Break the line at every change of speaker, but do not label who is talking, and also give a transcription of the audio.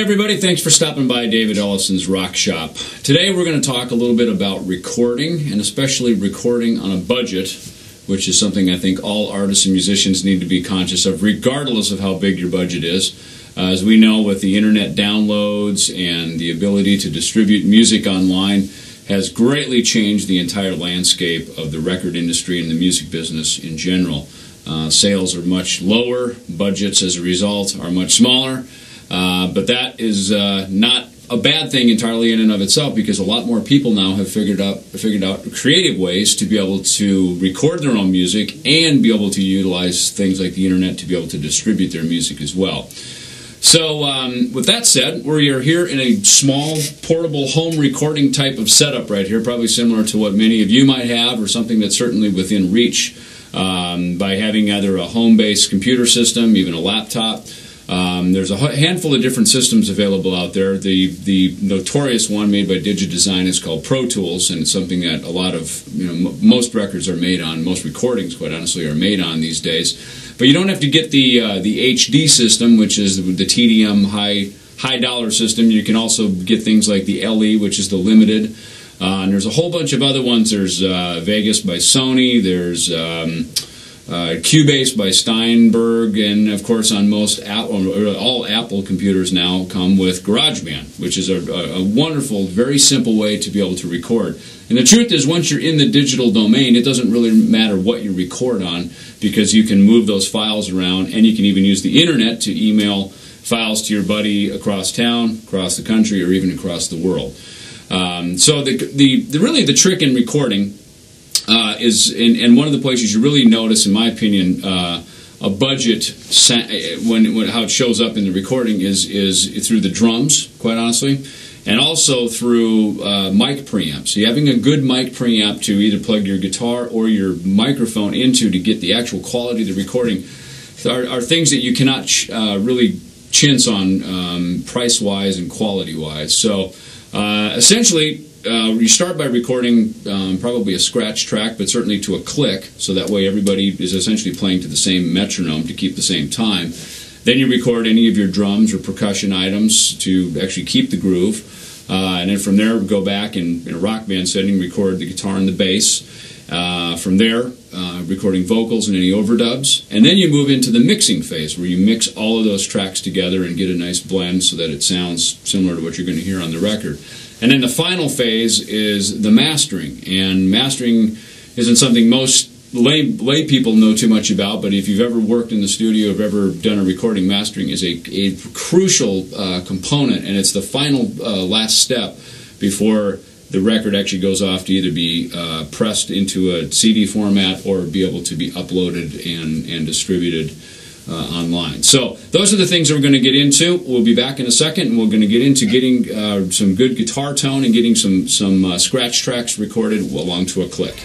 everybody, thanks for stopping by David Ellefson's Rock Shop. Today we're going to talk a little bit about recording, and especially recording on a budget, which is something I think all artists and musicians need to be conscious of, regardless of how big your budget is. As we know, with the internet downloads and the ability to distribute music online has greatly changed the entire landscape of the record industry and the music business in general. Sales are much lower, budgets as a result are much smaller. But that is not a bad thing entirely in and of itself, because a lot more people now have figured out creative ways to be able to record their own music and be able to utilize things like the internet to be able to distribute their music as well. So with that said, we're here in a small, portable home recording type of setup right here, probably similar to what many of you might have, or something that's certainly within reach by having either a home-based computer system, even a laptop. There's a handful of different systems available out there. The notorious one made by DigiDesign is called Pro Tools, and it's something that a lot of, most records are made on, most recordings, quite honestly, are made on these days. But you don't have to get the HD system, which is the TDM high dollar system. You can also get things like the LE, which is the limited. And there's a whole bunch of other ones. There's Vegas by Sony. There's Cubase by Steinberg, and of course on all Apple computers now come with GarageBand, which is a wonderful, very simple way to be able to record. And the truth is, once you're in the digital domain, it doesn't really matter what you record on, because you can move those files around, and you can even use the internet to email files to your buddy across town, across the country, or even across the world. So really the trick in recording is, and one of the places you really notice, in my opinion, a budget how it shows up in the recording is through the drums, quite honestly, and also through mic preamps. So having a good mic preamp to either plug your guitar or your microphone into to get the actual quality of the recording are things that you cannot really chintz on price-wise and quality-wise. So essentially, you start by recording probably a scratch track, but certainly to a click, so that way everybody is essentially playing to the same metronome to keep the same time. Then you record any of your drums or percussion items to actually keep the groove. And then from there, go back in a rock band setting, record the guitar and the bass. From there, recording vocals and any overdubs. And then you move into the mixing phase, where you mix all of those tracks together and get a nice blend so that it sounds similar to what you're going to hear on the record. And then the final phase is the mastering. And mastering isn't something most lay people know too much about, but if you've ever worked in the studio, or ever done a recording, mastering is a crucial component, and it's the final last step before the record actually goes off to either be pressed into a CD format or be able to be uploaded and distributed online. So those are the things that we're going to get into. We'll be back in a second, and we're going to get into getting some good guitar tone and getting some scratch tracks recorded along to a click.